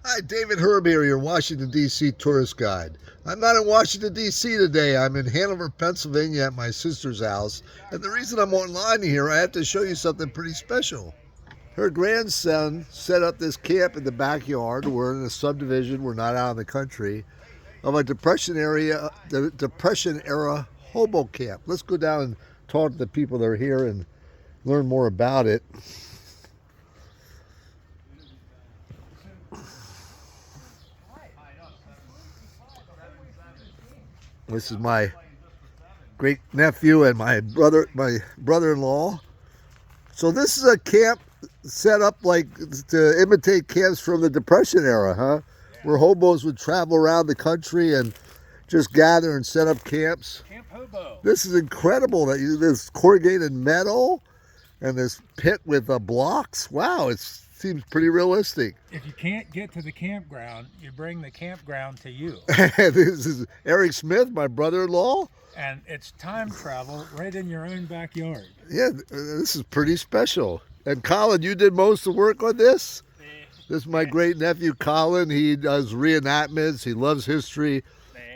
Hi, David Herb here, your Washington, D.C. tourist guide. I'm not in Washington, D.C. today. I'm in Hanover, Pennsylvania at my sister's house. And the reason I'm online here, I have to show you something pretty special. Her grandson set up this camp in the backyard. We're in a subdivision, we're not out in the country, of a the Depression era hobo camp. Let's go down and talk to the people that are here and learn more about it. This is my great nephew and my brother-in-law. So this is a camp set up like to imitate camps from the Depression era, huh? Where hobos would travel around the country and just gather and set up camps. Camp Hobo. This is incredible that this corrugated metal and this pit with blocks. Wow, it seems pretty realistic. If you can't get to the campground, you bring the campground to you. This is Eric Smith, my brother-in-law. And it's time travel right in your own backyard. Yeah, this is pretty special. And Colin, you did most of the work on this? This is my great nephew, Colin. He does reenactments. He loves history.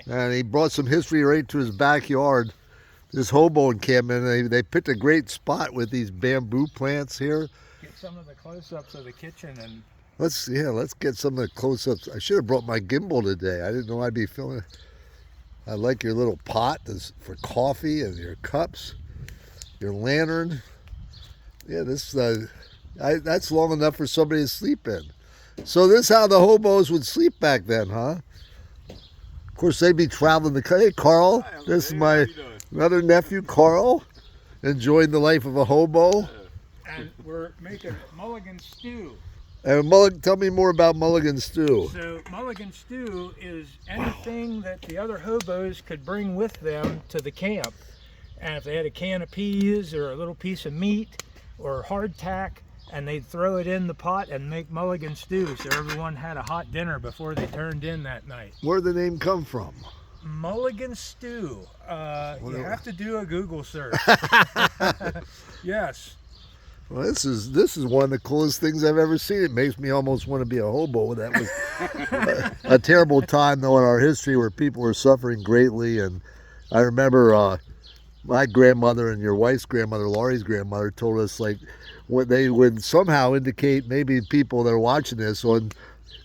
And he brought some history right to his backyard, this hobo encampment. And they picked a great spot with these bamboo plants here. Get some of the close-ups of the kitchen and... Let's get some of the close-ups. I should have brought my gimbal today. I didn't know I'd be filming. I like your little pot for coffee and your cups, your lantern. Yeah, that's long enough for somebody to sleep in. So this is how the hobos would sleep back then, huh? Of course, they'd be traveling the country. Hey, Carl, this is my other nephew, Carl, enjoying the life of a hobo. And we're making mulligan stew. And tell me more about mulligan stew. So mulligan stew is anything that the other hobos could bring with them to the camp. And if they had a can of peas or a little piece of meat or hardtack, and they'd throw it in the pot and make mulligan stew, so everyone had a hot dinner before they turned in that night. Where'd the name come from? Mulligan stew. You have to do a Google search. Yes. Well, this is one of the coolest things I've ever seen. It makes me almost want to be a hobo. That was a terrible time, though, in our history where people were suffering greatly. And I remember my grandmother and your wife's grandmother, Laurie's grandmother, told us like what they would somehow indicate, maybe people that are watching this on,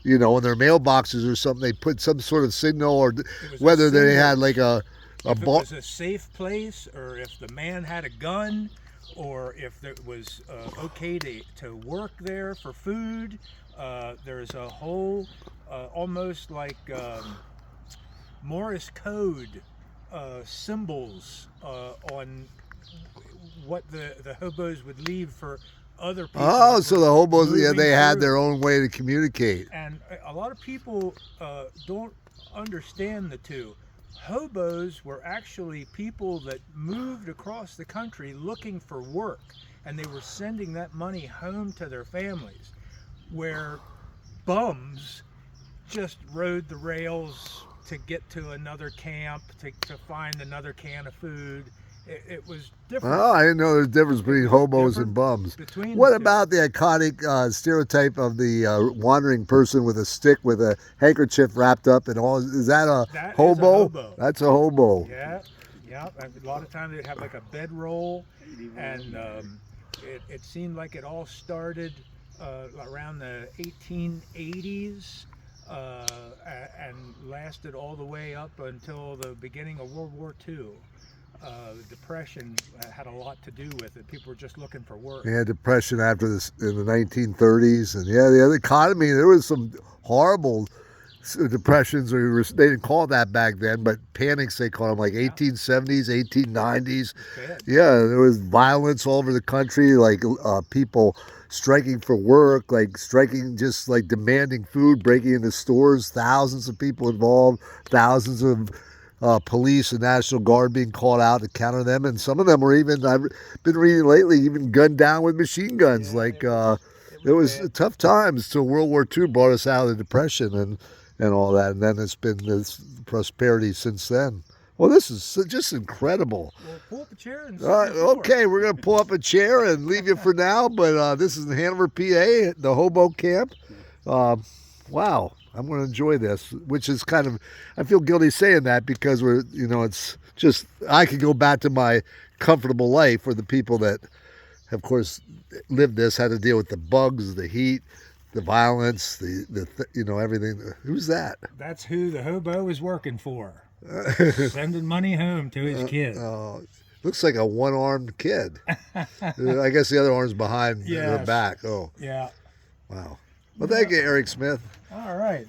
you know, in their mailboxes or something, they put some sort of signal, or whether they had like if it was a safe place, or if the man had a gun, or if it was okay to work there for food. There's a whole almost like Morse code symbols on what the hobos would leave for other people. Oh, so the hobos, they had their own way to communicate. And a lot of people don't understand the two. Hobos were actually people that moved across the country looking for work, and they were sending that money home to their families, where bums just rode the rails to get to another camp, to find another can of food. It was different. Oh, I didn't know there's a difference between hobos and bums. What about the iconic stereotype of the wandering person with a stick with a handkerchief wrapped up and all? Is that a hobo? That's a hobo. Yeah. A lot of times they'd have like a bedroll, and it seemed like it all started around the 1880s and lasted all the way up until the beginning of World War II. The Depression had a lot to do with it. People were just looking for work. Yeah, Depression after this in the 1930s, and yeah, the other economy. There was some horrible depressions, or they didn't call it that back then, but panics they called them, like 1870s, 1890s. Yeah, there was violence all over the country, like people striking for work, like striking, just like demanding food, breaking into stores. Thousands of people involved, thousands of police and National Guard being called out to counter them, and some of them were even, I've been reading lately, even gunned down with machine guns. Yeah, it was tough times till World War II brought us out of the Depression and all that, and then it's been this prosperity since then. Well, this is just incredible. Well, pull up a chair and okay, we're going to pull up a chair and leave you for now, but this is in Hanover, PA, the hobo camp. Wow, I'm going to enjoy this, which is kind of, I feel guilty saying that because we're, it's just, I could go back to my comfortable life where the people that, of course, lived this had to deal with the bugs, the heat, the violence, everything. Who's that? That's who the hobo is working for. Sending money home to his kid. Looks like a one-armed kid. I guess the other arm's behind the Yes. back. Oh, Yeah. wow. Well, thank you, Eric Smith. All right.